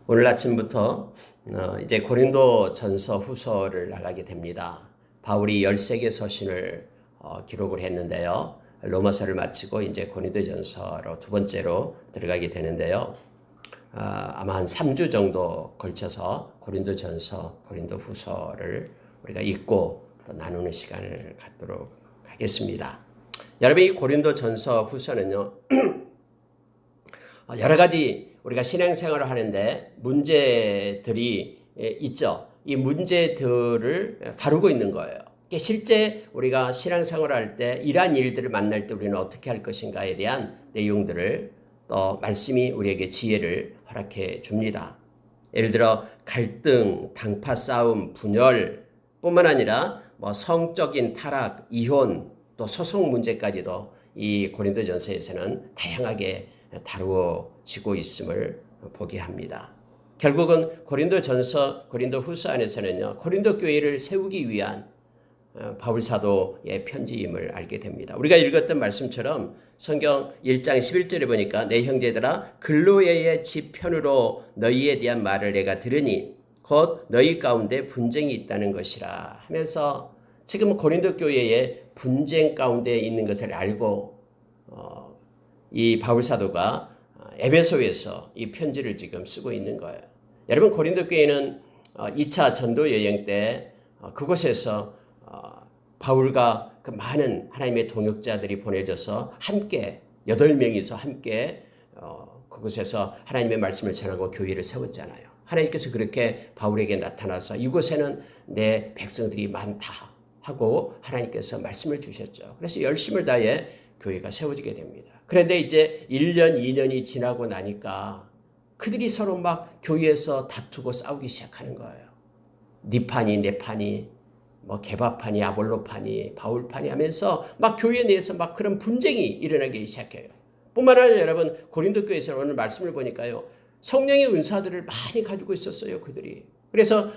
오늘 아침부터 이제 고린도 전서 후서를 나가게 됩니다. 바울이 13개 서신을 기록을 했는데요. 로마서를 마치고 이제 고린도 전서로 두 번째로 들어가게 되는데요. 아마 한 3주 정도 걸쳐서 고린도 전서, 고린도 후서를 우리가 읽고 또 나누는 시간을 갖도록 하겠습니다. 여러분, 이 고린도 전서 후서는요, 여러 가지 우리가 신앙생활을 하는데 문제들이 있죠. 이 문제들을 다루고 있는 거예요. 실제 우리가 신앙생활을 할 때 이러한 일들을 만날 때 우리는 어떻게 할 것인가에 대한 내용들을 또 말씀이 우리에게 지혜를 허락해 줍니다. 예를 들어 갈등, 당파 싸움, 분열 뿐만 아니라 성적인 타락, 이혼, 또 소송 문제까지도 이 고린도전서에서는 다양하게 다루어지고 있음을 보게 합니다. 결국은 고린도전서, 고린도후서 안에서는요, 고린도 교회를 세우기 위한 바울 사도의 편지임을 알게 됩니다. 우리가 읽었던 말씀처럼 성경 1장 11절에 보니까 내 형제들아 글로에의 집 편으로 너희에 대한 말을 내가 들으니 곧 너희 가운데 분쟁이 있다는 것이라 하면서 지금 고린도 교회의 분쟁 가운데 있는 것을 알고 이 바울 사도가 에베소에서 이 편지를 지금 쓰고 있는 거예요. 여러분, 고린도 교회는 2차 전도 여행 때 그곳에서 바울과 그 많은 하나님의 동역자들이 보내져서 함께 8명이서 함께 그곳에서 하나님의 말씀을 전하고 교회를 세웠잖아요. 하나님께서 그렇게 바울에게 나타나서 이곳에는 내 백성들이 많다 하고 하나님께서 말씀을 주셨죠. 그래서 열심을 다해 교회가 세워지게 됩니다. 그런데 이제 1년, 2년이 지나고 나니까 그들이 서로 막 교회에서 다투고 싸우기 시작하는 거예요. 네 판이 내 판이 개바판이 아볼로판이 바울판이 하면서 막 교회 내에서 막 그런 분쟁이 일어나기 시작해요. 뿐만 아니라 여러분, 고린도 교회에서 오늘 말씀을 보니까요, 성령의 은사들을 많이 가지고 있었어요, 그들이. 그래서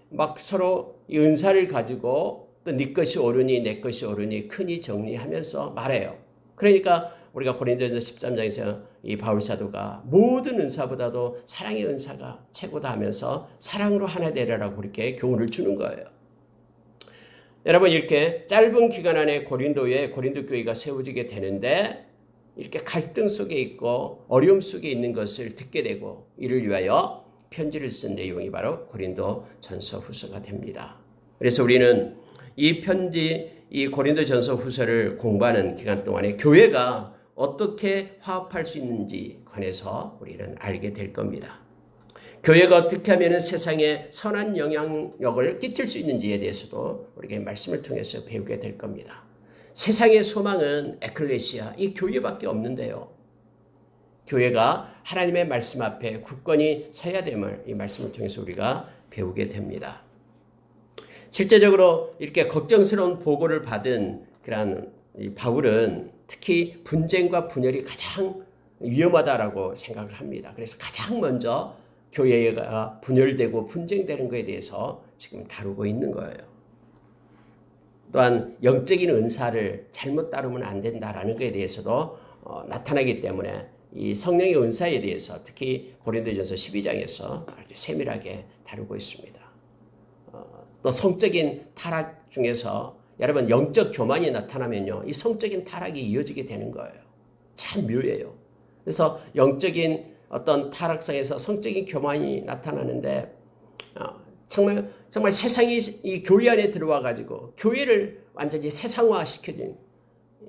막 서로 이 은사를 가지고 또 네 것이 옳으니 내 것이 옳으니 크니 정리하면서 말해요. 그러니까 우리가 고린도전서 13장에서 이 바울 사도가 모든 은사보다도 사랑의 은사가 최고다 하면서 사랑으로 하나 되려라고 이렇게 교훈을 주는 거예요. 여러분, 이렇게 짧은 기간 안에 고린도 교회가 세워지게 되는데 이렇게 갈등 속에 있고 어려움 속에 있는 것을 듣게 되고 이를 위하여 편지를 쓴 내용이 바로 고린도 전서 후서가 됩니다. 그래서 우리는 이 편지, 이 고린도 전서 후서를 공부하는 기간 동안에 교회가 어떻게 화합할 수 있는지 관해서 우리는 알게 될 겁니다. 교회가 어떻게 하면 세상에 선한 영향력을 끼칠 수 있는지에 대해서도 우리가 말씀을 통해서 배우게 될 겁니다. 세상의 소망은 에클레시아, 이 교회밖에 없는데요. 교회가 하나님의 말씀 앞에 굳건히 서야 됨을 이 말씀을 통해서 우리가 배우게 됩니다. 실제적으로 이렇게 걱정스러운 보고를 받은 그런 바울은 특히 분쟁과 분열이 가장 위험하다라고 생각을 합니다. 그래서 가장 먼저 교회가 분열되고 분쟁되는 것에 대해서 지금 다루고 있는 거예요. 또한 영적인 은사를 잘못 다루면 안 된다라는 것에 대해서도 나타나기 때문에 이 성령의 은사에 대해서 특히 고린도전서 12장에서 아주 세밀하게 다루고 있습니다. 또 성적인 타락 중에서 여러분, 영적 교만이 나타나면요, 이 성적인 타락이 이어지게 되는 거예요. 참 묘해요. 그래서 영적인 어떤 타락상에서 성적인 교만이 나타나는데 정말 세상이 이 교회 안에 들어와 가지고 교회를 완전히 세상화 시켜진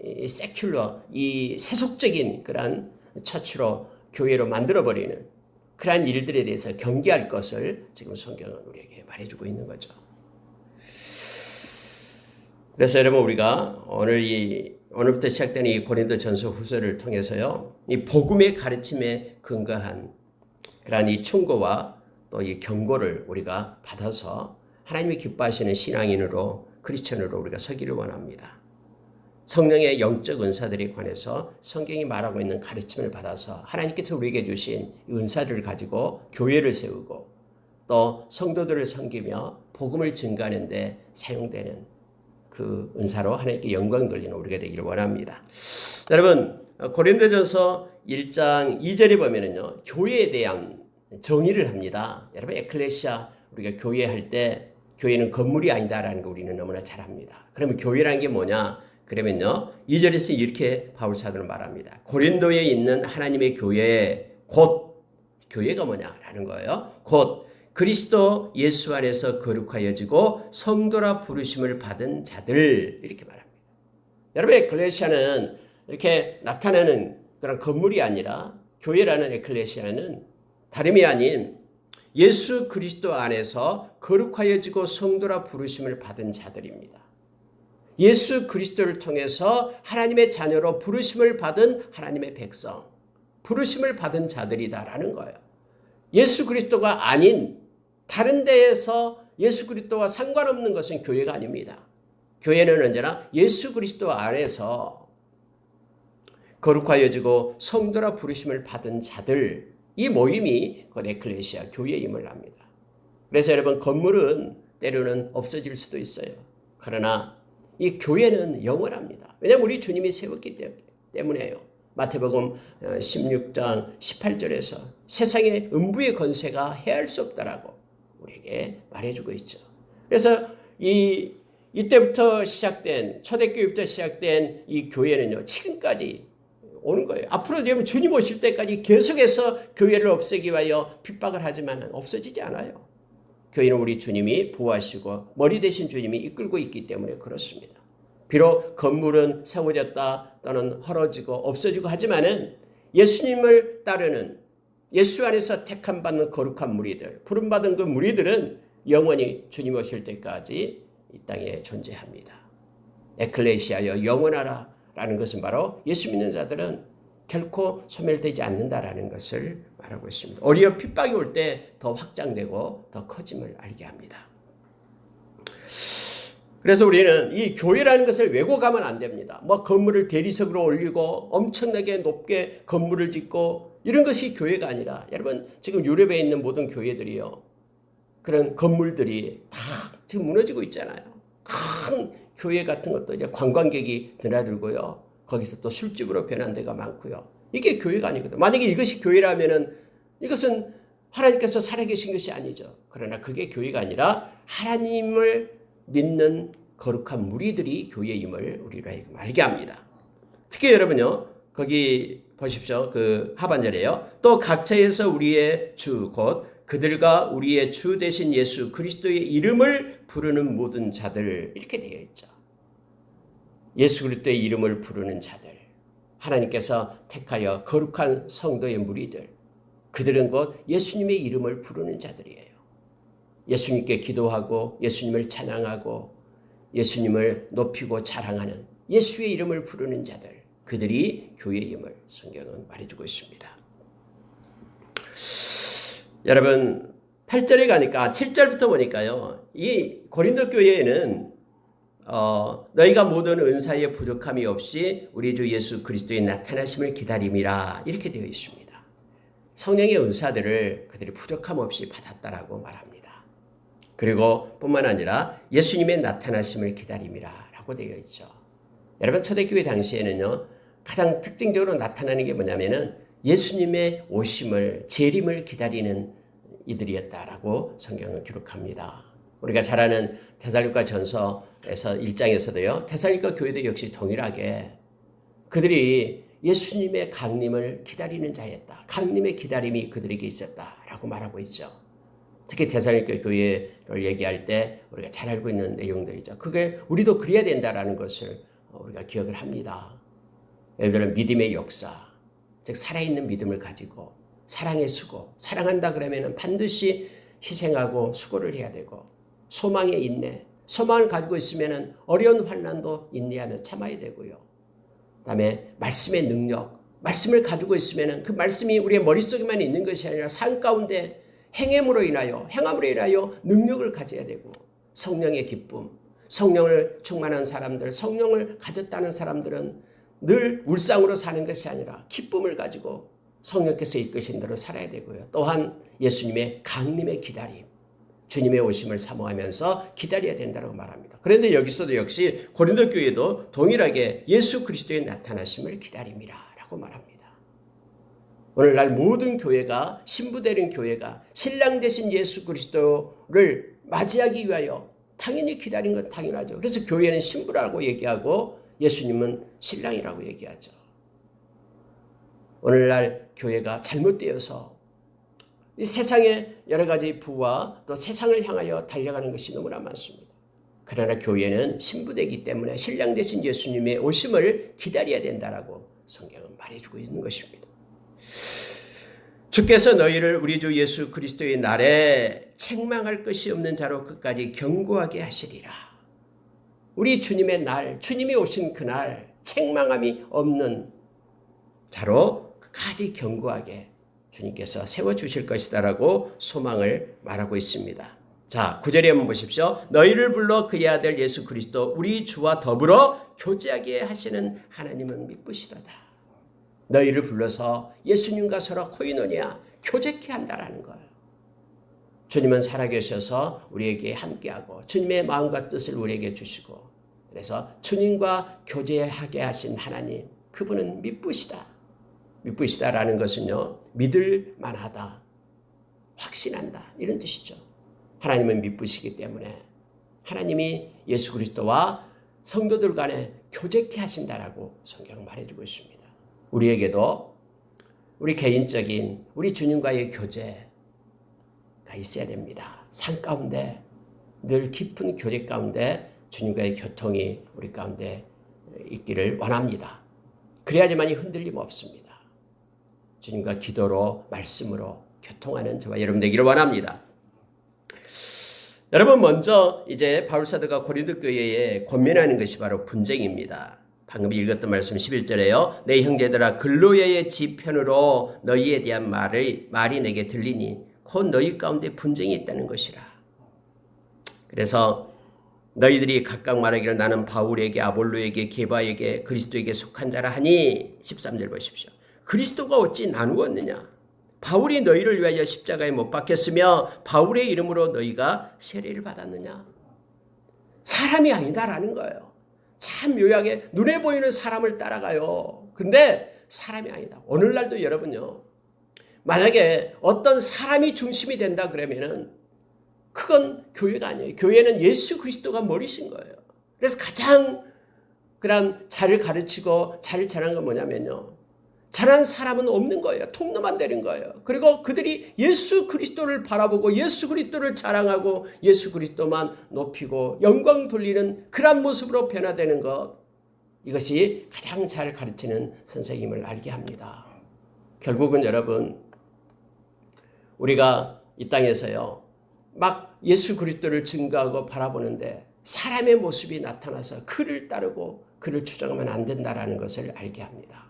이 세큘러, 이 세속적인 그런 처치로 교회로 만들어버리는 그러한 일들에 대해서 경계할 것을 지금 성경은 우리에게 말해주고 있는 거죠. 그래서 여러분, 우리가 오늘부터 시작되는 이 고린도 전서 후서를 통해서요, 이 복음의 가르침에 근거한 그러한 이 충고와 또 이 경고를 우리가 받아서 하나님이 기뻐하시는 신앙인으로, 크리스천으로 우리가 서기를 원합니다. 성령의 영적 은사들에 관해서 성경이 말하고 있는 가르침을 받아서 하나님께서 우리에게 주신 은사들을 가지고 교회를 세우고 또 성도들을 섬기며 복음을 증가하는 데 사용되는 그 은사로 하나님께 영광 돌리는 우리가 되기를 원합니다. 여러분, 고린도전서 1장 2절에 보면은요, 교회에 대한 정의를 합니다. 여러분 에클레시아 우리가 교회 할 때 교회는 건물이 아니다라는 거 우리는 너무나 잘 압니다. 그러면 교회라는 게 뭐냐? 그러면요 2절에서 이렇게 바울 사도는 말합니다. 고린도에 있는 하나님의 교회 곧 교회가 뭐냐라는 거예요. 곧 그리스도 예수 안에서 거룩하여지고 성도라 부르심을 받은 자들 이렇게 말합니다. 여러분 에클레시아는 이렇게 나타나는 그런 건물이 아니라 교회라는 에클레시아는 다름이 아닌 예수 그리스도 안에서 거룩하여지고 성도라 부르심을 받은 자들입니다. 예수 그리스도를 통해서 하나님의 자녀로 부르심을 받은 하나님의 백성, 부르심을 받은 자들이다라는 거예요. 예수 그리스도가 아닌 다른 데에서 예수 그리스도와 상관없는 것은 교회가 아닙니다. 교회는 언제나 예수 그리스도 안에서 거룩하여지고 성도라 부르심을 받은 자들, 이 모임이 곧 에클레시아 교회임을 압니다. 그래서 여러분 건물은 때로는 없어질 수도 있어요. 그러나 이 교회는 영원합니다. 왜냐하면 우리 주님이 세웠기 때문에요. 마태복음 16장 18절에서 세상의 음부의 권세가 해할 수 없다라고 우리에게 말해주고 있죠. 그래서 이때부터 시작된 초대교회부터 시작된 이 교회는요 지금까지 오는 거예요. 앞으로 되면 주님 오실 때까지 계속해서 교회를 없애기 위하여 핍박을 하지만 없어지지 않아요. 교회는 우리 주님이 부하시고 머리 대신 주님이 이끌고 있기 때문에 그렇습니다. 비록 건물은 세워졌다 또는 헐어지고 없어지고 하지만은 예수님을 따르는 예수 안에서 택함 받는 거룩한 무리들, 부름받은 그 무리들은 영원히 주님 오실 때까지 이 땅에 존재합니다. 에클레시아여 영원하라 라는 것은 바로 예수 믿는 자들은 결코 소멸되지 않는다라는 것을 말하고 있습니다. 오히려 핍박이 올 때 더 확장되고 더 커짐을 알게 합니다. 그래서 우리는 이 교회라는 것을 왜곡하면 안 됩니다. 뭐 건물을 대리석으로 올리고 엄청나게 높게 건물을 짓고 이런 것이 교회가 아니라 여러분 지금 유럽에 있는 모든 교회들이요. 그런 건물들이 다 지금 무너지고 있잖아요. 큰 교회 같은 것도 이제 관광객이 드나들고요. 거기서 또 술집으로 변한 데가 많고요. 이게 교회가 아니거든요. 만약에 이것이 교회라면은 이것은 하나님께서 살아계신 것이 아니죠. 그러나 그게 교회가 아니라 하나님을 믿는 거룩한 무리들이 교회임을 우리로 하여금 알게 합니다. 특히 여러분요. 거기 보십시오. 그 하반절에요. 또 각처에서 우리의 주 곧 그들과 우리의 주 되신 예수 그리스도의 이름을 부르는 모든 자들 이렇게 되어 있죠. 예수 그리스도의 이름을 부르는 자들, 하나님께서 택하여 거룩한 성도의 무리들, 그들은 곧 예수님의 이름을 부르는 자들이에요. 예수님께 기도하고 예수님을 찬양하고 예수님을 높이고 자랑하는 예수의 이름을 부르는 자들, 그들이 교회임을 성경은 말해주고 있습니다. 여러분 8절에 가니까 7절부터 보니까요. 이 고린도 교회에는 너희가 모든 은사에 부족함이 없이 우리 주 예수 그리스도의 나타나심을 기다림이라 이렇게 되어 있습니다. 성령의 은사들을 그들이 부족함 없이 받았다라고 말합니다. 그리고 뿐만 아니라 예수님의 나타나심을 기다림이라 라고 되어 있죠. 여러분 초대교회 당시에는요. 가장 특징적으로 나타나는 게 뭐냐면은 예수님의 오심을 재림을 기다리는 이들이었다라고 성경은 기록합니다. 우리가 잘 아는 데살로니가 전서에서 1장에서도요. 데살로니가 교회도 역시 동일하게 그들이 예수님의 강림을 기다리는 자였다. 강림의 기다림이 그들에게 있었다라고 말하고 있죠. 특히 데살로니가 교회를 얘기할 때 우리가 잘 알고 있는 내용들이죠. 그게 우리도 그래야 된다라는 것을 우리가 기억을 합니다. 예를 들어 믿음의 역사, 즉 살아있는 믿음을 가지고 사랑의 수고, 사랑한다 그러면 반드시 희생하고 수고를 해야 되고 소망의 인내, 소망을 가지고 있으면 어려운 환난도 인내하며 참아야 되고요. 그다음에 말씀의 능력, 말씀을 가지고 있으면 그 말씀이 우리의 머릿속에만 있는 것이 아니라 삶 가운데 행함으로 인하여 능력을 가져야 되고 성령의 기쁨, 성령을 충만한 사람들, 성령을 가졌다는 사람들은 늘 울상으로 사는 것이 아니라 기쁨을 가지고 성령께서 이끄신 대로 살아야 되고요. 또한 예수님의 강림의 기다림, 주님의 오심을 사모하면서 기다려야 된다고 말합니다. 그런데 여기서도 역시 고린도 교회도 동일하게 예수 그리스도의 나타나심을 기다림이라 라고 말합니다. 오늘날 모든 교회가 신부되는 교회가 신랑 되신 예수 그리스도를 맞이하기 위하여 당연히 기다린 건 당연하죠. 그래서 교회는 신부라고 얘기하고 예수님은 신랑이라고 얘기하죠. 오늘날 교회가 잘못되어서 이 세상의 여러 가지 부와 또 세상을 향하여 달려가는 것이 너무나 많습니다. 그러나 교회는 신부되기 때문에 신랑 되신 예수님의 오심을 기다려야 된다라고 성경은 말해주고 있는 것입니다. 주께서 너희를 우리 주 예수 그리스도의 날에 책망할 것이 없는 자로 끝까지 경고하게 하시리라. 우리 주님의 날, 주님이 오신 그날 책망함이 없는 자로 끝까지 경고하게 주님께서 세워주실 것이다라고 소망을 말하고 있습니다. 자, 9절에 한번 보십시오. 너희를 불러 그의 아들 예수 그리스도 우리 주와 더불어 교제하게 하시는 하나님은 미쁘시도다. 너희를 불러서 예수님과 서로 코이노니아 교제케 한다라는 거예요. 주님은 살아계셔서 우리에게 함께하고 주님의 마음과 뜻을 우리에게 주시고 그래서 주님과 교제하게 하신 하나님, 그분은 미쁘시다. 미쁘시다라는 것은요, 믿을 만하다, 확신한다 이런 뜻이죠. 하나님은 미쁘시기 때문에 하나님이 예수 그리스도와 성도들 간에 교제케 하신다라고 성경은 말해주고 있습니다. 우리에게도 우리 개인적인 우리 주님과의 교제가 있어야 됩니다. 삶 가운데 늘 깊은 교제 가운데 주님과의 교통이 우리 가운데 있기를 원합니다. 그래야지만이 흔들림 없습니다. 주님과 기도로 말씀으로 교통하는 저와 여러분 되기를 원합니다. 여러분, 먼저 이제 바울사도가 고린도 교회에 권면하는 것이 바로 분쟁입니다. 방금 읽었던 말씀 11절에요. 내 형제들아 글로야의 지편으로 너희에 대한 말이 내게 들리니 곧 너희 가운데 분쟁이 있다는 것이라. 그래서 너희들이 각각 말하기를 나는 바울에게 아볼로에게 게바에게 그리스도에게 속한 자라 하니 13절 보십시오. 그리스도가 어찌 나누었느냐? 바울이 너희를 위하여 십자가에 못 박혔으며 바울의 이름으로 너희가 세례를 받았느냐? 사람이 아니다라는 거예요. 참 묘하게 눈에 보이는 사람을 따라가요. 근데 사람이 아니다. 오늘날도 여러분요, 만약에 어떤 사람이 중심이 된다 그러면은 그건 교회가 아니에요. 교회는 예수 그리스도가 머리신 거예요. 그래서 가장 그런 잘을 가르치고 잘 전한 건 뭐냐면요, 잘한 사람은 없는 거예요. 통로만 되는 거예요. 그리고 그들이 예수 그리스도를 바라보고 예수 그리스도를 자랑하고 예수 그리스도만 높이고 영광 돌리는 그런 모습으로 변화되는 것, 이것이 가장 잘 가르치는 선생님을 알게 합니다. 결국은 여러분, 우리가 이 땅에서요 막 예수 그리스도를 증거하고 바라보는데 사람의 모습이 나타나서 그를 따르고 그를 추종하면 안 된다라는 것을 알게 합니다.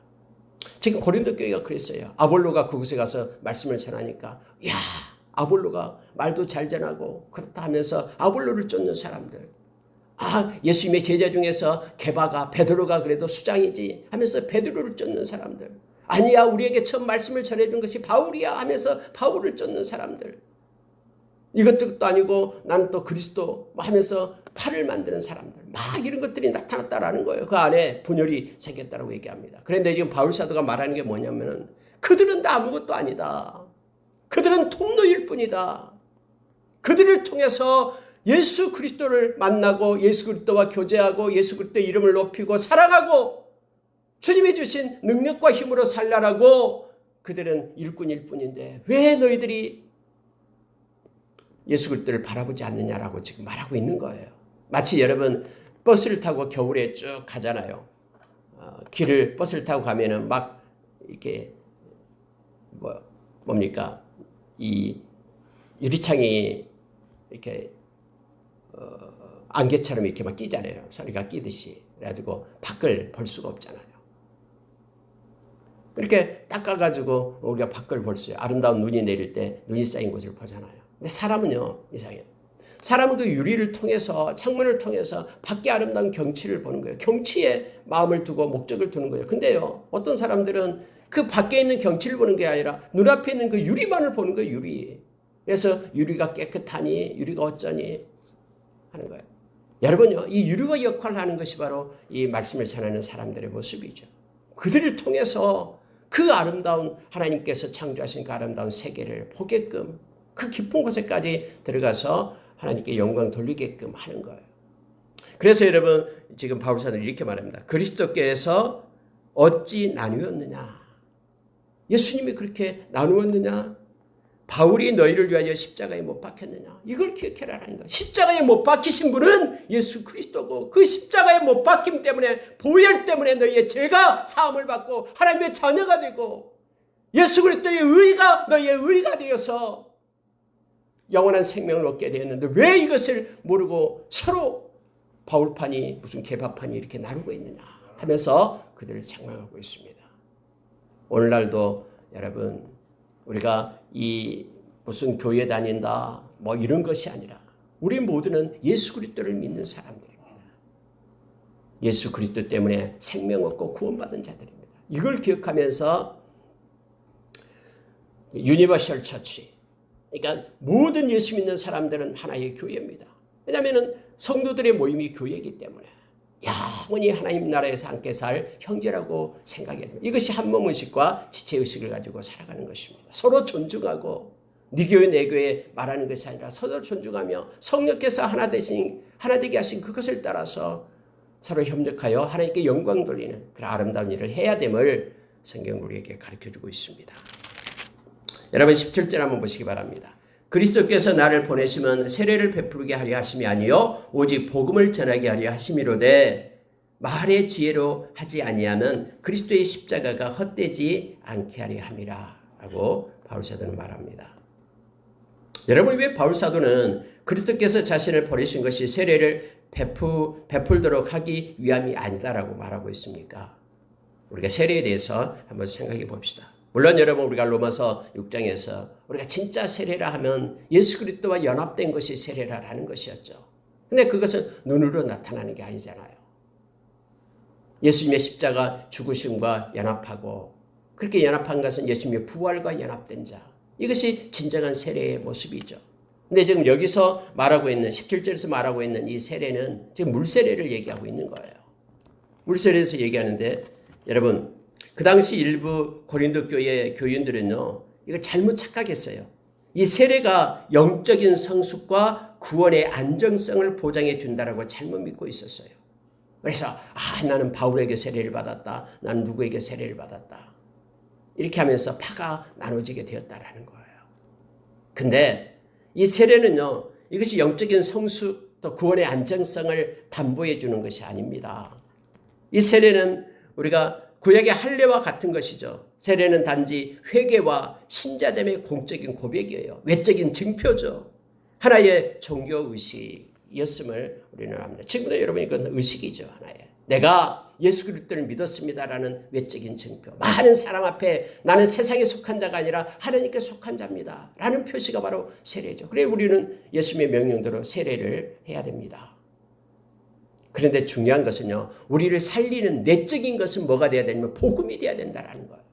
지금 고린도 교회가 그랬어요. 아볼로가 그곳에 가서 말씀을 전하니까 야, 아볼로가 말도 잘 전하고 그렇다 하면서 아볼로를 쫓는 사람들, 예수님의 제자 중에서 게바가 베드로가 그래도 수장이지 하면서 베드로를 쫓는 사람들, 아니야 우리에게 처음 말씀을 전해준 것이 바울이야 하면서 바울을 쫓는 사람들, 이것도 아니고 나는 또 그리스도 하면서 팔을 만드는 사람들, 막 이런 것들이 나타났다라는 거예요. 그 안에 분열이 생겼다라고 얘기합니다. 그런데 지금 바울 사도가 말하는 게 뭐냐면은 그들은 다 아무것도 아니다. 그들은 통로일 뿐이다. 그들을 통해서 예수 그리스도를 만나고 예수 그리스도와 교제하고 예수 그리스도의 이름을 높이고 사랑하고 주님이 주신 능력과 힘으로 살라라고 그들은 일꾼일 뿐인데 왜 너희들이 예수 그리스도를 바라보지 않느냐라고 지금 말하고 있는 거예요. 마치 여러분 버스를 타고 겨울에 쭉 가잖아요. 버스를 타고 가면은 막 이렇게 뭡니까 이 유리창이 이렇게 안개처럼 이렇게 막 끼잖아요. 소리가 끼듯이. 그래가지고 밖을 볼 수가 없잖아요. 이렇게 닦아가지고 우리가 밖을 볼 수 있어요. 아름다운 눈이 내릴 때 눈이 쌓인 곳을 보잖아요. 근데 사람은요, 이상해요. 사람은 그 유리를 통해서, 창문을 통해서 밖에 아름다운 경치를 보는 거예요. 경치에 마음을 두고 목적을 두는 거예요. 근데요, 어떤 사람들은 그 밖에 있는 경치를 보는 게 아니라 눈앞에 있는 그 유리만을 보는 거예요, 유리. 그래서 유리가 깨끗하니, 유리가 어쩌니 하는 거예요. 여러분요, 이 유리가 역할을 하는 것이 바로 이 말씀을 전하는 사람들의 모습이죠. 그들을 통해서 그 아름다운 하나님께서 창조하신 그 아름다운 세계를 보게끔 그 깊은 곳에까지 들어가서 하나님께 영광 돌리게끔 하는 거예요. 그래서 여러분 지금 바울 사도는 이렇게 말합니다. 그리스도께서 어찌 나누었느냐? 예수님이 그렇게 나누었느냐? 바울이 너희를 위하여 십자가에 못 박혔느냐? 이걸 기억해라라는 거예요. 십자가에 못 박히신 분은 예수 그리스도고 그 십자가에 못 박힘 때문에 보혈 때문에 너희의 죄가 사함을 받고 하나님의 자녀가 되고 예수 그리스도의 의가 너희의 의가 되어서 영원한 생명을 얻게 되었는데 왜 이것을 모르고 서로 바울판이 무슨 개파판이 이렇게 나누고 있느냐 하면서 그들을 책망하고 있습니다. 오늘날도 여러분 우리가 이 무슨 교회 다닌다 뭐 이런 것이 아니라 우리 모두는 예수 그리스도를 믿는 사람들입니다. 예수 그리스도 때문에 생명 얻고 구원받은 자들입니다. 이걸 기억하면서 유니버셜 처치, 그러니까 모든 예수 믿는 사람들은 하나의 교회입니다. 왜냐하면 성도들의 모임이 교회이기 때문에 영원히 하나님 나라에서 함께 살 형제라고 생각해야 됩니다. 이것이 한몸의식과 지체의식을 가지고 살아가는 것입니다. 서로 존중하고 네 교회 내 교회 말하는 것이 아니라 서로 존중하며 성령께서 하나 되게 하신 그것을 따라서 서로 협력하여 하나님께 영광 돌리는 그런 아름다운 일을 해야 됨을 성경은 우리에게 가르쳐주고 있습니다. 여러분 17절 한번 보시기 바랍니다. 그리스도께서 나를 보내시면 세례를 베풀게 하려 하심이 아니요 오직 복음을 전하게 하려 하심이로되 말의 지혜로 하지 아니하면 그리스도의 십자가가 헛되지 않게 하려 함이라 라고 바울사도는 말합니다. 여러분 왜 바울사도는 그리스도께서 자신을 보내신 것이 세례를 베풀도록 하기 위함이 아니다라고 말하고 있습니까? 우리가 세례에 대해서 한번 생각해 봅시다. 물론 여러분 우리가 로마서 6장에서 우리가 진짜 세례라 하면 예수 그리스도와 연합된 것이 세례라는 것이었죠. 근데 그것은 눈으로 나타나는 게 아니잖아요. 예수님의 십자가 죽으심과 연합하고 그렇게 연합한 것은 예수님의 부활과 연합된 자. 이것이 진정한 세례의 모습이죠. 근데 지금 여기서 말하고 있는 17절에서 말하고 있는 이 세례는 지금 물세례를 얘기하고 있는 거예요. 물세례에서 얘기하는데 여러분 그 당시 일부 고린도 교회 교인들은요, 이거 잘못 착각했어요. 이 세례가 영적인 성숙과 구원의 안정성을 보장해 준다라고 잘못 믿고 있었어요. 그래서 나는 바울에게 세례를 받았다. 나는 누구에게 세례를 받았다. 이렇게 하면서 파가 나눠지게 되었다라는 거예요. 근데 이 세례는요, 이것이 영적인 성숙 또 구원의 안정성을 담보해 주는 것이 아닙니다. 이 세례는 우리가 구약의 할례와 같은 것이죠. 세례는 단지 회개와 신자됨의 공적인 고백이에요. 외적인 증표죠. 하나의 종교의식이었음을 우리는 압니다. 지금도 여러분 이건 의식이죠. 하나의. 내가 예수 그리스도를 믿었습니다라는 외적인 증표. 많은 사람 앞에 나는 세상에 속한 자가 아니라 하나님께 속한 자입니다. 라는 표시가 바로 세례죠. 그래 우리는 예수님의 명령대로 세례를 해야 됩니다. 그런데 중요한 것은요, 우리를 살리는 내적인 것은 뭐가 돼야 되냐면 복음이 돼야 된다는 거예요.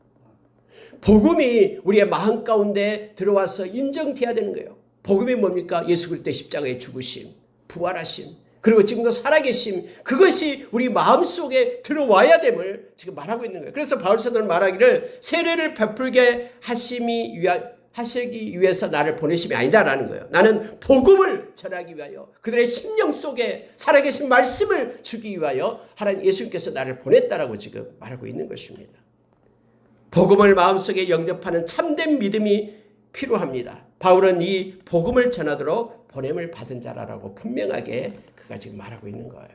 복음이 우리의 마음 가운데 들어와서 인정돼야 되는 거예요. 복음이 뭡니까? 예수 그리스도의 십자가의 죽으심, 부활하심, 그리고 지금도 살아계심, 그것이 우리 마음속에 들어와야 됨을 지금 말하고 있는 거예요. 그래서 바울사도는 말하기를 세례를 베풀게 하시기 위해서 나를 보내심이 아니다라는 거예요. 나는 복음을 전하기 위하여 그들의 심령 속에 살아계신 말씀을 주기 위하여 하나님 예수님께서 나를 보냈다라고 지금 말하고 있는 것입니다. 복음을 마음속에 영접하는 참된 믿음이 필요합니다. 바울은 이 복음을 전하도록 보냄을 받은 자라고 분명하게 그가 지금 말하고 있는 거예요.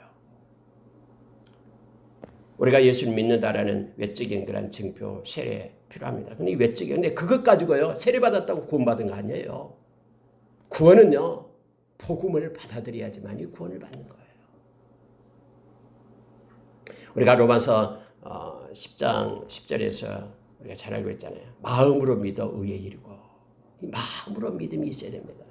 우리가 예수를 믿는다라는 외적인 그런 증표, 세례 필요합니다. 근데 이 외적인, 근데 그것 가지고요, 세례받았다고 구원받은 거 아니에요. 구원은요, 복음을 받아들여야지만 이 구원을 받는 거예요. 우리가 로마서 10장 10절에서 우리가 잘 알고 있잖아요. 마음으로 믿어 의에 이르고, 이 마음으로 믿음이 있어야 됩니다.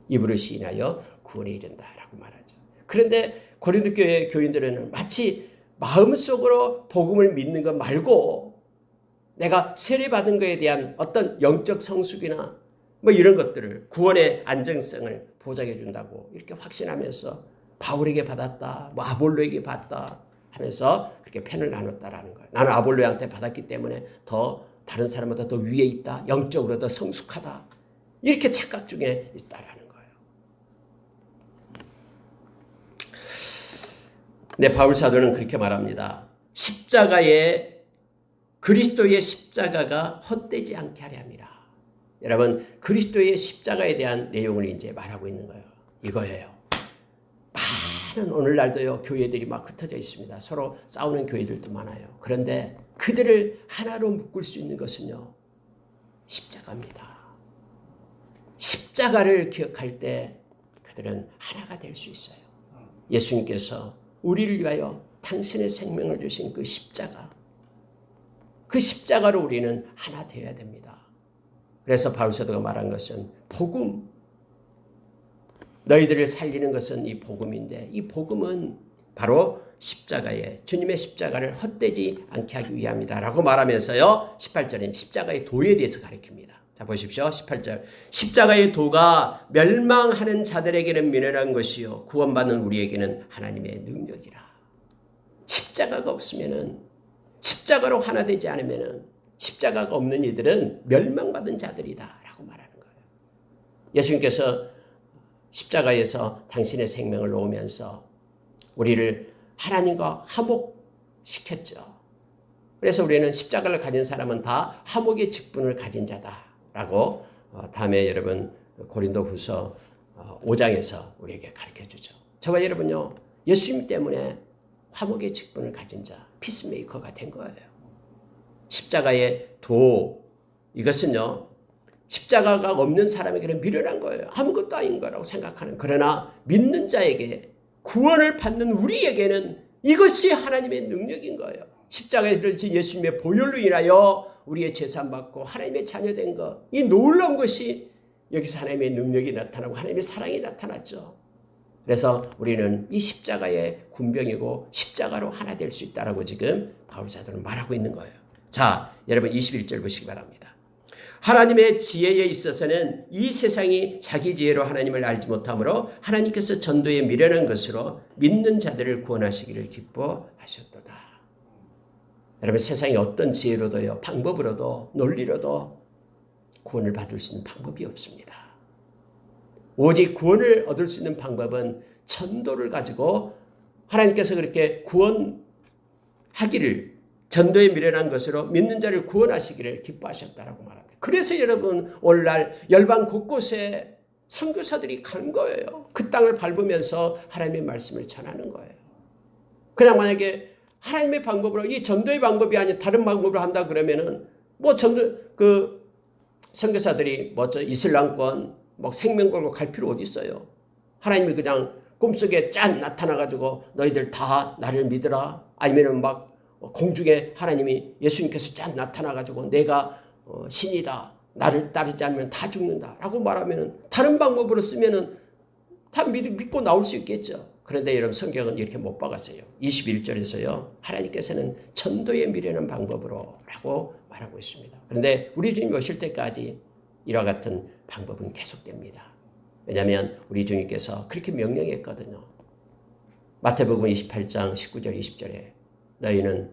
입으로 시인하여 구원에 이른다라고 말하죠. 그런데 고린도 교회 교인들은 마치 마음속으로 복음을 믿는 것 말고 내가 세례받은 것에 대한 어떤 영적 성숙이나 뭐 이런 것들을 구원의 안정성을 보장해 준다고 이렇게 확신하면서 바울에게 받았다, 뭐 아볼로에게 받았다 하면서 그렇게 편을 나눴다라는 거예요. 나는 아볼로한테 받았기 때문에 더 다른 사람보다 더 위에 있다. 영적으로 더 성숙하다. 이렇게 착각 중에 있다라는 거예요. 네, 바울 사도는 그렇게 말합니다. 그리스도의 십자가가 헛되지 않게 하려 함이라. 여러분, 그리스도의 십자가에 대한 내용을 이제 말하고 있는 거예요. 이거예요. 많은 오늘날도요, 교회들이 막 흩어져 있습니다. 서로 싸우는 교회들도 많아요. 그런데 그들을 하나로 묶을 수 있는 것은요, 십자가입니다. 십자가를 기억할 때 그들은 하나가 될 수 있어요. 예수님께서 우리를 위하여 당신의 생명을 주신 그 십자가, 그 십자가로 우리는 하나 되어야 됩니다. 그래서 바울 사도가 말한 것은 복음, 너희들을 살리는 것은 이 복음인데, 이 복음은 바로 십자가에, 주님의 십자가를 헛되지 않게 하기 위함이다 라고 말하면서요, 18절엔 십자가의 도에 대해서 가르칩니다. 자, 보십시오. 18절. 십자가의 도가 멸망하는 자들에게는 미련한 것이요 구원받는 우리에게는 하나님의 능력이라. 십자가가 없으면은, 십자가로 하나 되지 않으면은, 십자가가 없는 이들은 멸망받은 자들이다 라고 말하는 거예요. 예수님께서 십자가에서 당신의 생명을 놓으면서 우리를 하나님과 화목시켰죠. 그래서 우리는 십자가를 가진 사람은 다 화목의 직분을 가진 자다라고 다음에 여러분 고린도후서 5장에서 우리에게 가르쳐주죠. 저와 여러분요, 예수님 때문에 화목의 직분을 가진 자, 피스메이커가 된 거예요. 십자가의 도, 이것은요, 십자가가 없는 사람에게는 미련한 거예요. 아무것도 아닌 거라고 생각하는. 그러나 믿는 자에게, 구원을 받는 우리에게는 이것이 하나님의 능력인 거예요. 십자가에서 진 예수님의 보혈로 인하여 우리의 제사받고 하나님의 자녀된 것, 이 놀라운 것이 여기서 하나님의 능력이 나타나고 하나님의 사랑이 나타났죠. 그래서 우리는 이 십자가의 군병이고 십자가로 하나 될 수 있다라고 지금 바울 사도는 말하고 있는 거예요. 자, 여러분 21절 보시기 바랍니다. 하나님의 지혜에 있어서는 이 세상이 자기 지혜로 하나님을 알지 못하므로 하나님께서 전도에 미련한 것으로 믿는 자들을 구원하시기를 기뻐하셨도다. 여러분, 세상에 어떤 지혜로도요, 방법으로도, 논리로도 구원을 받을 수 있는 방법이 없습니다. 오직 구원을 얻을 수 있는 방법은 전도를 가지고 하나님께서 그렇게 구원하기를, 전도에 미련한 것으로 믿는 자를 구원하시기를 기뻐하셨다라고 말합니다. 그래서 여러분, 오늘날 열방 곳곳에 선교사들이 간 거예요. 그 땅을 밟으면서 하나님의 말씀을 전하는 거예요. 그냥 만약에 하나님의 방법으로, 이 전도의 방법이 아닌 다른 방법으로 한다 그러면은 뭐 선교사들이 이슬람권 생명 걸고 갈 필요 어디 있어요? 하나님이 그냥 꿈속에 짠 나타나가지고 너희들 다 나를 믿으라. 아니면은 공중에 하나님이, 예수님께서 짠 나타나가지고 내가 신이다. 나를 따르지 않으면 다 죽는다. 라고 말하면은 다른 방법으로 쓰면은 다 믿고 나올 수 있겠죠. 그런데 여러분, 성경은 이렇게 못 박았어요. 21절에서요. 하나님께서는 전도에 미련한 방법으로 라고 말하고 있습니다. 그런데 우리 주님 오실 때까지 이와 같은 방법은 계속됩니다. 왜냐하면 우리 주님께서 그렇게 명령했거든요. 마태복음 28장 19절 20절에 너희는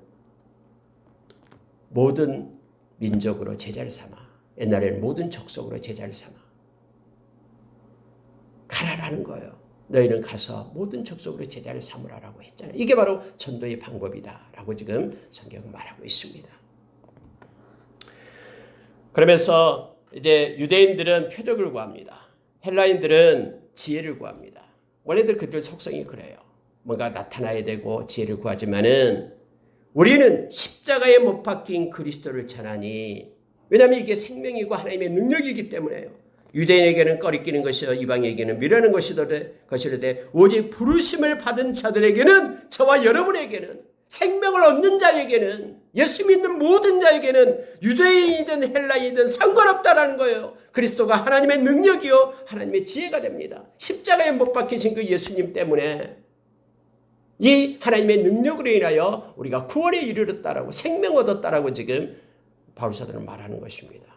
모든 민족으로 제자를 삼아, 옛날에는 모든 족속으로 제자를 삼아 가라라는 거예요. 너희는 가서 모든 족속으로 제자를 삼으라라고 했잖아요. 이게 바로 전도의 방법이다라고 지금 성경은 말하고 있습니다. 그러면서 이제 유대인들은 표적을 구합니다. 헬라인들은 지혜를 구합니다. 원래들 그들 속성이 그래요. 뭔가 나타나야 되고 지혜를 구하지만은 우리는 십자가에 못 박힌 그리스도를 전하니, 왜냐하면 이게 생명이고 하나님의 능력이기 때문에요. 유대인에게는 꺼리끼는 것이요 이방에게는 미련한 것이로되 오직 부르심을 받은 자들에게는, 저와 여러분에게는, 생명을 얻는 자에게는, 예수 믿는 모든 자에게는 유대인이든 헬라인이든 상관없다라는 거예요. 그리스도가 하나님의 능력이요 하나님의 지혜가 됩니다. 십자가에 못 박히신 그 예수님 때문에 이 하나님의 능력으로 인하여 우리가 구원에 이르렀다라고, 생명 얻었다라고 지금 바울 사도는 말하는 것입니다.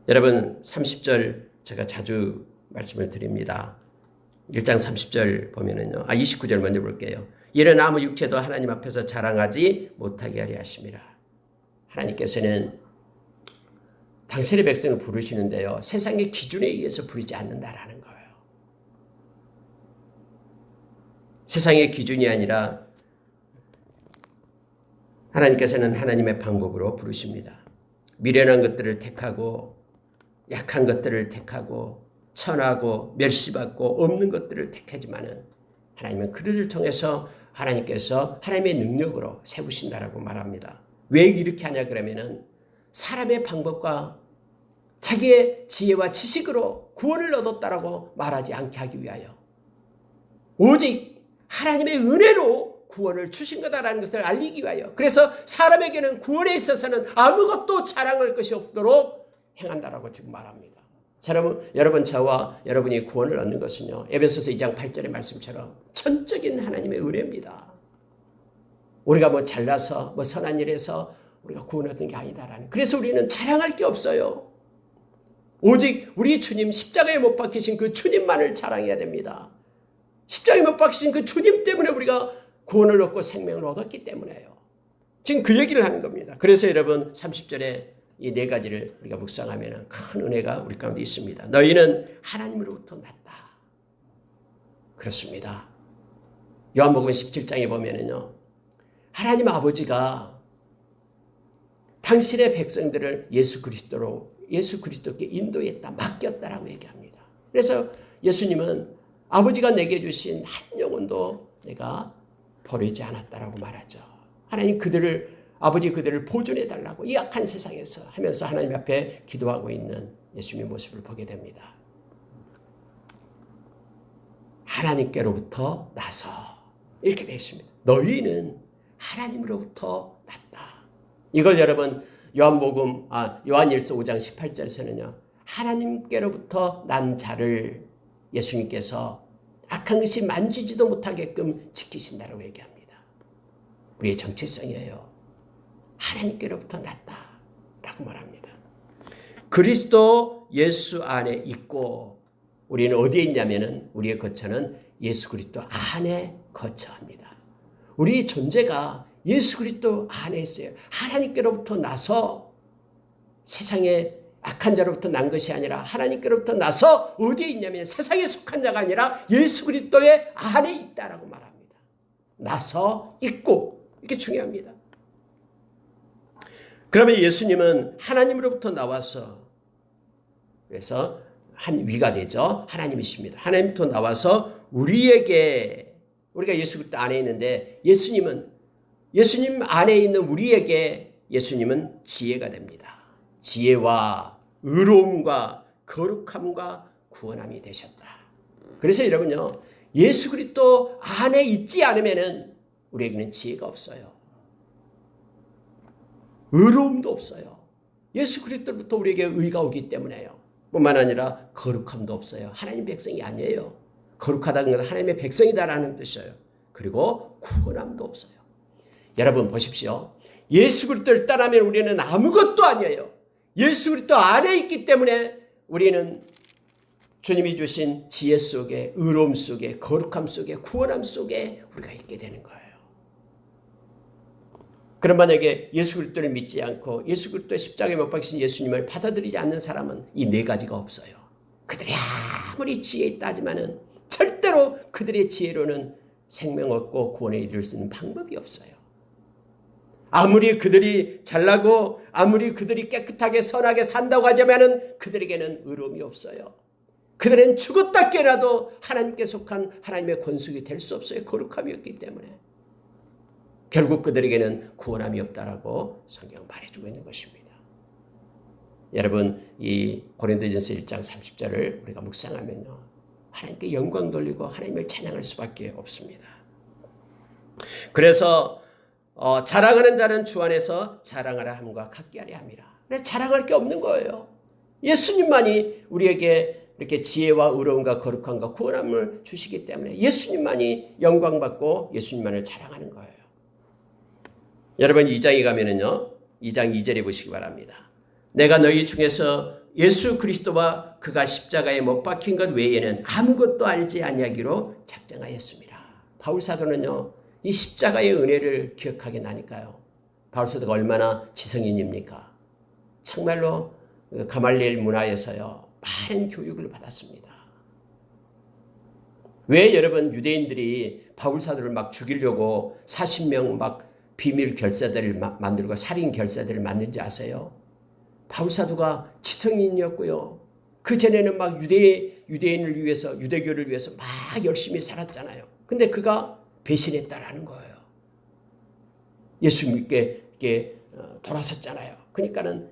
여러분, 30절 제가 자주 말씀을 드립니다. 1장 30절 보면은요. 29절 먼저 볼게요. 이런 아무 육체도 하나님 앞에서 자랑하지 못하게 하려 하심이라. 하나님께서는 당신의 백성을 부르시는데요, 세상의 기준에 의해서 부르지 않는다라는 거예요. 세상의 기준이 아니라 하나님께서는 하나님의 방법으로 부르십니다. 미련한 것들을 택하고 약한 것들을 택하고 천하고 멸시받고 없는 것들을 택하지만은 하나님은 그들을 통해서 하나님께서 하나님의 능력으로 세우신다라고 말합니다. 왜 이렇게 하냐 그러면은 사람의 방법과 자기의 지혜와 지식으로 구원을 얻었다라고 말하지 않게 하기 위하여 오직 하나님의 은혜로 구원을 주신 거다라는 것을 알리기 위하여, 그래서 사람에게는 구원에 있어서는 아무것도 자랑할 것이 없도록 행한다라고 지금 말합니다. 여러분 저와 여러분이 구원을 얻는 것은요, 에베소서 2장 8절의 말씀처럼 전적인 하나님의 은혜입니다. 우리가 뭐 잘나서 뭐 선한 일에서 우리가 구원 얻는 게 아니다라는, 그래서 우리는 자랑할 게 없어요. 오직 우리 주님 십자가에 못 박히신 그 주님만을 자랑해야 됩니다. 십자가에 못 박히신 그 주님 때문에 우리가 구원을 얻고 생명을 얻었기 때문에요. 지금 그 얘기를 하는 겁니다. 그래서 여러분 30절에 이 네 가지를 우리가 묵상하면 큰 은혜가 우리 가운데 있습니다. 너희는 하나님으로부터 났다. 그렇습니다. 요한복음 17장에 보면은요, 하나님 아버지가 당신의 백성들을 예수 그리스도께 인도했다, 맡겼다라고 얘기합니다. 그래서 예수님은 아버지가 내게 주신 한 영혼도 내가 버리지 않았다라고 말하죠. 하나님 아버지 그들을 보존해 달라고 이 악한 세상에서 하면서 하나님 앞에 기도하고 있는 예수님의 모습을 보게 됩니다. 하나님께로부터 나서 이렇게 되어 있습니다. 너희는 하나님으로부터 났다. 이걸 여러분 요한일서 5장 18절에서는요, 하나님께로부터 난 자를 예수님께서 악한 것이 만지지도 못하게끔 지키신다라고 얘기합니다. 우리의 정체성이에요. 하나님께로부터 났다라고 말합니다. 그리스도 예수 안에 있고, 우리는 어디에 있냐면은 우리의 거처는 예수 그리스도 안에 거처합니다. 우리 존재가 예수 그리스도 안에 있어요. 하나님께로부터 나서 세상에 악한 자로부터 난 것이 아니라 하나님께로부터 나서 어디에 있냐면 세상에 속한 자가 아니라 예수 그리스도의 안에 있다라고 말합니다. 나서 있고, 이게 중요합니다. 그러면 예수님은 하나님으로부터 나와서, 그래서 한 위가 되죠. 하나님이십니다. 하나님부터 나와서 우리가 예수 그리스도 안에 있는데 예수님 안에 있는 우리에게 예수님은 지혜가 됩니다. 지혜와 의로움과 거룩함과 구원함이 되셨다. 그래서 여러분요, 예수 그리스도 안에 있지 않으면은 우리에게는 지혜가 없어요. 의로움도 없어요. 예수 그리스도로부터 우리에게 의가 오기 때문에요. 뿐만 아니라 거룩함도 없어요. 하나님 백성이 아니에요. 거룩하다는 건 하나님의 백성이다라는 뜻이에요. 그리고 구원함도 없어요. 여러분 보십시오. 예수 그리스도를 따르면 우리는 아무것도 아니에요. 예수 그리스도 안에 있기 때문에 우리는 주님이 주신 지혜 속에, 의로움 속에, 거룩함 속에, 구원함 속에 우리가 있게 되는 거예요. 그럼 만약에 예수 그리스도를 믿지 않고 예수 그리스도의 십자가에 못 박히신 예수님을 받아들이지 않는 사람은 이 네 가지가 없어요. 그들이 아무리 지혜 있다 하지만은 절대로 그들의 지혜로는 생명 얻고 구원에 이를 수 있는 방법이 없어요. 아무리 그들이 잘나고 아무리 그들이 깨끗하게 선하게 산다고 하자면은 그들에게는 의로움이 없어요. 그들은 죽었다 깨어나도 하나님께 속한 하나님의 권속이 될 수 없어요. 거룩함이 없기 때문에. 결국 그들에게는 구원함이 없다라고 성경은 말해주고 있는 것입니다. 여러분, 이 고린도전서 1장 30절을 우리가 묵상하면요, 하나님께 영광 돌리고 하나님을 찬양할 수밖에 없습니다. 그래서 자랑하는 자는 주 안에서 자랑하라 함과 같게 하려 함이라. 그래서 자랑할 게 없는 거예요. 예수님만이 우리에게 이렇게 지혜와 의로움과 거룩함과 구원함을 주시기 때문에 예수님만이 영광받고 예수님만을 자랑하는 거예요. 여러분 2장에 가면은요, 2장 2절에 보시기 바랍니다. 내가 너희 중에서 예수 그리스도와 그가 십자가에 못 박힌 것 외에는 아무것도 알지 아니하기로 작정하였습니다. 바울 사도는요, 이 십자가의 은혜를 기억하게 나니까요. 바울 사도가 얼마나 지성인입니까? 정말로 가말리엘 문화에서요, 많은 교육을 받았습니다. 왜 여러분 유대인들이 바울 사도를 막 죽이려고 40명 막 비밀 결사들을 만들고 살인 결사들을 만든지 아세요? 바울 사도가 지성인이었고요. 그 전에는 막 유대인을 위해서, 유대교를 위해서 막 열심히 살았잖아요. 근데 그가 배신했다라는 거예요. 예수 믿게 이렇게 돌아섰잖아요. 그러니까는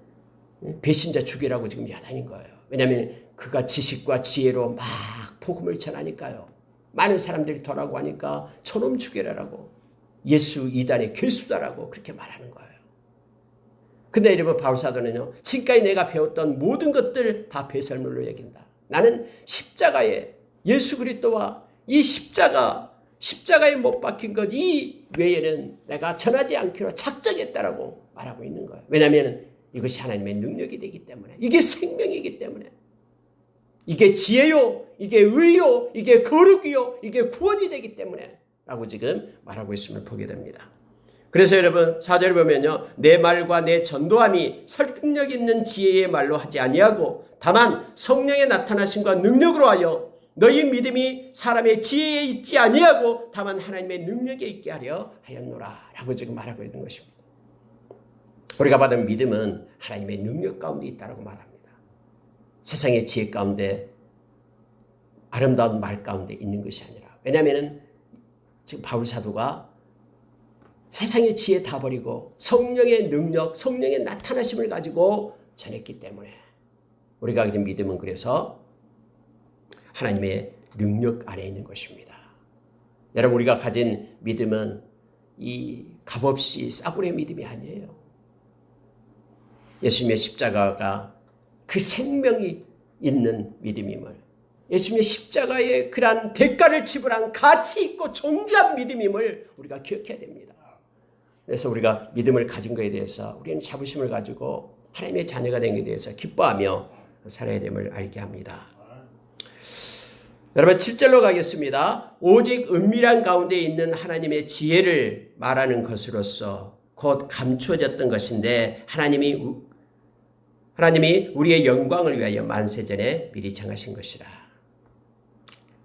배신자 죽이라고 지금 야단인 거예요. 왜냐하면 그가 지식과 지혜로 막 복음을 전하니까요. 많은 사람들이 더라고 하니까 저놈 죽여라라고, 예수 이단의 괴수다라고 그렇게 말하는 거예요. 근데 여러분 바울 사도는요, 지금까지 내가 배웠던 모든 것들 다 배설물로 여긴다. 나는 십자가에 예수 그리스도와 이 십자가에 못 박힌 것 이 외에는 내가 전하지 않기로 작정했다라고 말하고 있는 거예요. 왜냐하면 이것이 하나님의 능력이 되기 때문에, 이게 생명이기 때문에, 이게 지혜요, 이게 의요, 이게 거룩이요, 이게 구원이 되기 때문에 라고 지금 말하고 있음을 보게 됩니다. 그래서 여러분 4절을 보면요, 내 말과 내 전도함이 설득력 있는 지혜의 말로 하지 아니하고 다만 성령의 나타나심과 능력으로 하여 너희 믿음이 사람의 지혜에 있지 아니하고 다만 하나님의 능력에 있게 하려 하였노라 라고 지금 말하고 있는 것입니다. 우리가 받은 믿음은 하나님의 능력 가운데 있다고 말합니다. 세상의 지혜 가운데, 아름다운 말 가운데 있는 것이 아니라, 왜냐하면 지금 바울 사도가 세상의 지혜 다 버리고 성령의 능력, 성령의 나타나심을 가지고 전했기 때문에 우리가 가진 믿음은 그래서 하나님의 능력 안에 있는 것입니다. 여러분, 우리가 가진 믿음은 이 값없이 싸구려 믿음이 아니에요. 예수님의 십자가가 그 생명이 있는 믿음임을, 예수님의 십자가의 그러한 대가를 지불한 가치 있고 존귀한 믿음임을 우리가 기억해야 됩니다. 그래서 우리가 믿음을 가진 것에 대해서 우리는 자부심을 가지고 하나님의 자녀가 된 것에 대해서 기뻐하며 살아야 됨을 알게 합니다. 여러분 7절로 가겠습니다. 오직 은밀한 가운데 있는 하나님의 지혜를 말하는 것으로서 곧 감추어졌던 것인데 하나님이 우리의 영광을 위하여 만세전에 미리 정하신 것이라.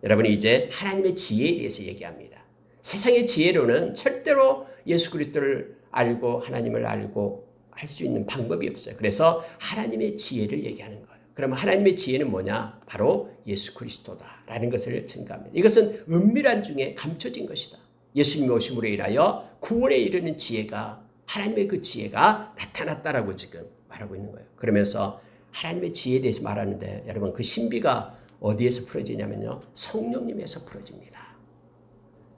여러분이 이제 하나님의 지혜에 대해서 얘기합니다. 세상의 지혜로는 절대로 예수 그리스도를 알고 하나님을 알고 할 수 있는 방법이 없어요. 그래서 하나님의 지혜를 얘기하는 거예요. 그러면 하나님의 지혜는 뭐냐? 바로 예수 그리스도다라는 것을 증거합니다. 이것은 은밀한 중에 감춰진 것이다. 예수님이 오심으로 인하여 구원에 이르는 지혜가, 하나님의 그 지혜가 나타났다라고 지금 말하고 있는 거예요. 그러면서 하나님의 지혜에 대해서 말하는데 여러분 그 신비가 어디에서 풀어지냐면요, 성령님에서 풀어집니다.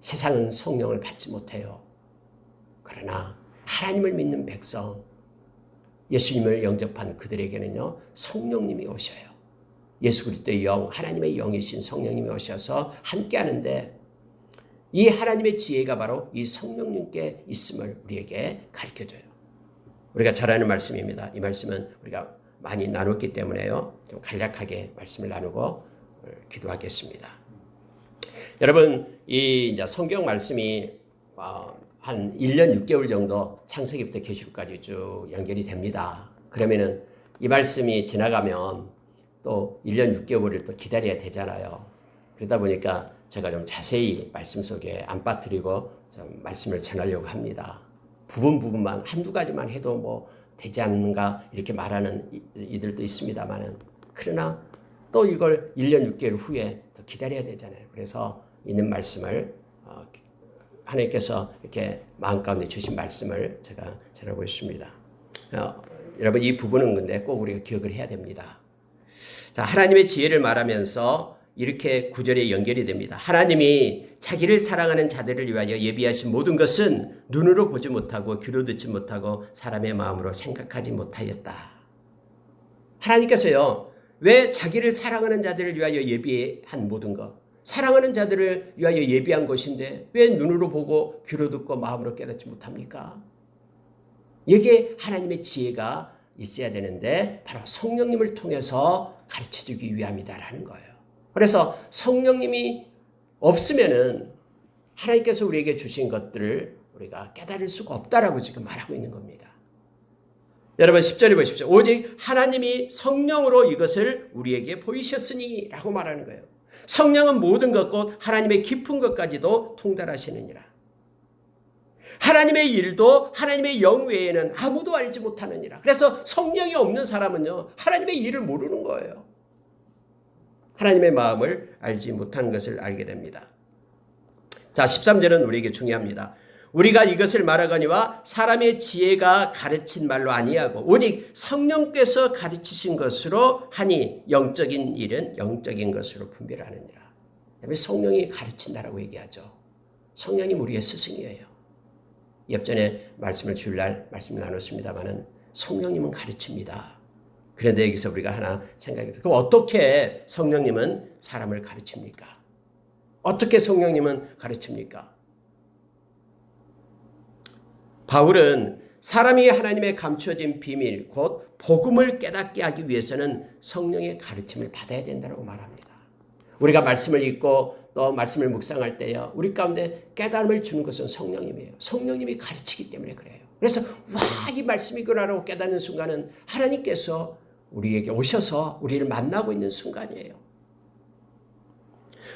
세상은 성령을 받지 못해요. 그러나 하나님을 믿는 백성, 예수님을 영접한 그들에게는요, 성령님이 오셔요. 예수 그리스도의 영, 하나님의 영이신 성령님이 오셔서 함께 하는데 이 하나님의 지혜가 바로 이 성령님께 있음을 우리에게 가르쳐줘요. 우리가 잘 아는 말씀입니다. 이 말씀은 우리가 많이 나눴기 때문에요, 좀 간략하게 말씀을 나누고 기도하겠습니다. 여러분, 이 이제 성경 말씀이 한 1년 6개월 정도 창세기부터 계시록까지 쭉 연결이 됩니다. 그러면은 이 말씀이 지나가면 또 1년 6개월을 또 기다려야 되잖아요. 그러다 보니까 제가 좀 자세히 말씀 속에 안 빠뜨리고 좀 말씀을 전하려고 합니다. 부분만 한두 가지만 해도 뭐 되지 않는가 이렇게 말하는 이들도 있습니다만은, 그러나 또 이걸 1년 6개월 후에 또 기다려야 되잖아요. 그래서 있는 말씀을 하나님께서 이렇게 마음 가운데 주신 말씀을 제가 전하고 있습니다. 여러분 이 부분은 근데 꼭 우리가 기억을 해야 됩니다. 자, 하나님의 지혜를 말하면서 이렇게 구절에 연결이 됩니다. 하나님이 자기를 사랑하는 자들을 위하여 예비하신 모든 것은 눈으로 보지 못하고 귀로 듣지 못하고 사람의 마음으로 생각하지 못하였다. 하나님께서요, 왜 자기를 사랑하는 자들을 위하여 예비한 모든 것, 사랑하는 자들을 위하여 예비한 것인데 왜 눈으로 보고 귀로 듣고 마음으로 깨닫지 못합니까? 여기에 하나님의 지혜가 있어야 되는데 바로 성령님을 통해서 가르쳐주기 위함이다라는 거예요. 그래서 성령님이 없으면은 하나님께서 우리에게 주신 것들을 우리가 깨달을 수가 없다라고 지금 말하고 있는 겁니다. 여러분 10절에 보십시오. 오직 하나님이 성령으로 이것을 우리에게 보이셨으니 라고 말하는 거예요. 성령은 모든 것 곧 하나님의 깊은 것까지도 통달하시느니라. 하나님의 일도 하나님의 영 외에는 아무도 알지 못하느니라. 그래서 성령이 없는 사람은요, 하나님의 일을 모르는 거예요. 하나님의 마음을 알지 못하는 것을 알게 됩니다. 자, 13절은 우리에게 중요합니다. 우리가 이것을 말하거니와 사람의 지혜가 가르친 말로 아니하고 오직 성령께서 가르치신 것으로 하니 영적인 일은 영적인 것으로 분별하느니라. 성령이 가르친다라고 얘기하죠. 성령님 우리의 스승이에요. 옆전에 말씀을 주일날 말씀을 나눴습니다마는 성령님은 가르칩니다. 그런데 여기서 우리가 하나 생각해요. 그럼 어떻게 성령님은 사람을 가르칩니까? 어떻게 성령님은 가르칩니까? 바울은 사람이 하나님의 감추어진 비밀, 곧 복음을 깨닫게 하기 위해서는 성령의 가르침을 받아야 된다고 말합니다. 우리가 말씀을 읽고 또 말씀을 묵상할 때요, 우리 가운데 깨달음을 주는 것은 성령님이에요. 성령님이 가르치기 때문에 그래요. 그래서 이 말씀이구나라고 깨닫는 순간은 하나님께서 우리에게 오셔서 우리를 만나고 있는 순간이에요.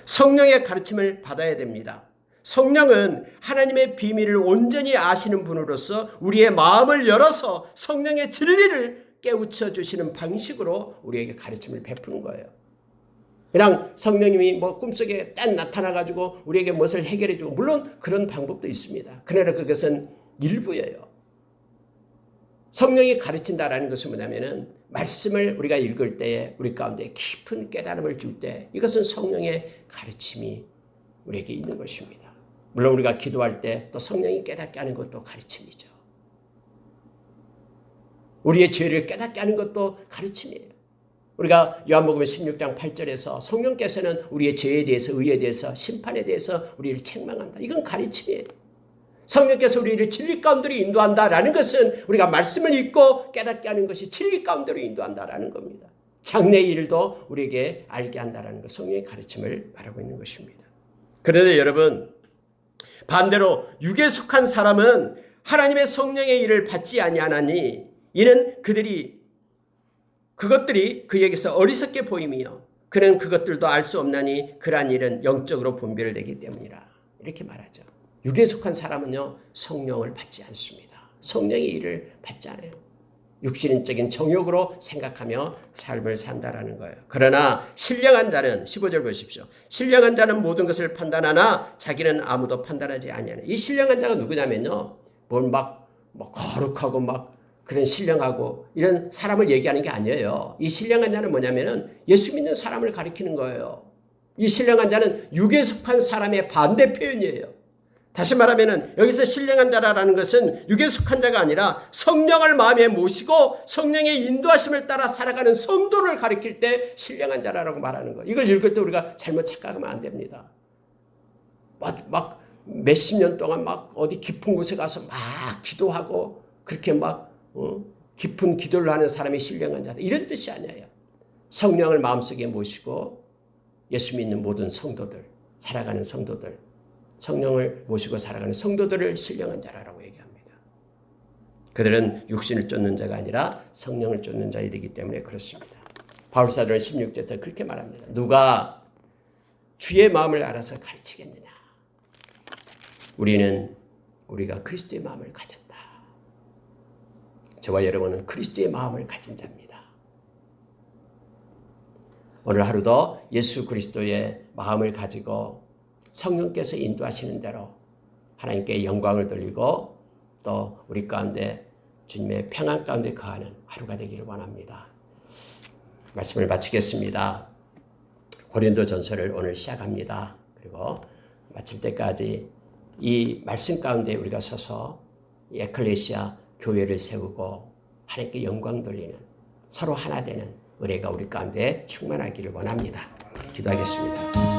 성령의 가르침을 받아야 됩니다. 성령은 하나님의 비밀을 온전히 아시는 분으로서 우리의 마음을 열어서 성령의 진리를 깨우쳐 주시는 방식으로 우리에게 가르침을 베푸는 거예요. 그냥 성령님이 꿈속에 딱 나타나가지고 우리에게 무엇을 해결해주고, 물론 그런 방법도 있습니다. 그러나 그것은 일부예요. 성령이 가르친다라는 것은 뭐냐면은 말씀을 우리가 읽을 때에 우리 가운데 깊은 깨달음을 줄 때 이것은 성령의 가르침이 우리에게 있는 것입니다. 물론 우리가 기도할 때 또 성령이 깨닫게 하는 것도 가르침이죠. 우리의 죄를 깨닫게 하는 것도 가르침이에요. 우리가 요한복음 16장 8절에서 성령께서는 우리의 죄에 대해서, 의에 대해서, 심판에 대해서 우리를 책망한다. 이건 가르침이에요. 성령께서 우리를 진리 가운데로 인도한다라는 것은 우리가 말씀을 읽고 깨닫게 하는 것이 진리 가운데로 인도한다라는 겁니다. 장래의 일도 우리에게 알게 한다라는 것, 성령의 가르침을 말하고 있는 것입니다. 그런데 여러분, 반대로 육에 속한 사람은 하나님의 성령의 일을 받지 아니하나니 이는 그것들이 그에게서 어리석게 보임이요 그는 그것들도 알 수 없나니 그러한 일은 영적으로 분별되기 때문이라. 이렇게 말하죠. 육에 속한 사람은요, 성령을 받지 않습니다. 성령의 일을 받지 않아요. 육신적인 정욕으로 생각하며 삶을 산다라는 거예요. 그러나 신령한 자는 15절 보십시오. 신령한 자는 모든 것을 판단하나 자기는 아무도 판단하지 아니하는. 이 신령한 자가 누구냐면요, 거룩하고 그런 신령하고 이런 사람을 얘기하는 게 아니에요. 이 신령한 자는 뭐냐면은 예수 믿는 사람을 가리키는 거예요. 이 신령한 자는 육에 속한 사람의 반대 표현이에요. 다시 말하면은 여기서 신령한 자라는 것은 육에 속한 자가 아니라 성령을 마음에 모시고 성령의 인도하심을 따라 살아가는 성도를 가리킬 때 신령한 자라고 말하는 거예요. 이걸 읽을 때 우리가 잘못 착각하면 안 됩니다. 몇십 년 동안 어디 깊은 곳에 가서 기도하고 그렇게 깊은 기도를 하는 사람이 신령한 자다, 이런 뜻이 아니에요. 성령을 마음속에 모시고 예수 믿는 모든 성도들, 살아가는 성도들, 성령을 모시고 살아가는 성도들을 신령한 자라고 얘기합니다. 그들은 육신을 쫓는 자가 아니라 성령을 쫓는 자이기 때문에 그렇습니다. 바울사도는 16절에서 그렇게 말합니다. 누가 주의 마음을 알아서 가르치겠느냐. 우리가 그리스도의 마음을 가졌다. 저와 여러분은 그리스도의 마음을 가진 자입니다. 오늘 하루도 예수 그리스도의 마음을 가지고 성령께서 인도하시는 대로 하나님께 영광을 돌리고 또 우리 가운데 주님의 평안 가운데 거하는 하루가 되기를 원합니다. 말씀을 마치겠습니다. 고린도전서를 오늘 시작합니다. 그리고 마칠 때까지 이 말씀 가운데 우리가 서서 이 에클레시아 교회를 세우고 하나님께 영광 돌리는, 서로 하나 되는 은혜가 우리 가운데 충만하기를 원합니다. 기도하겠습니다.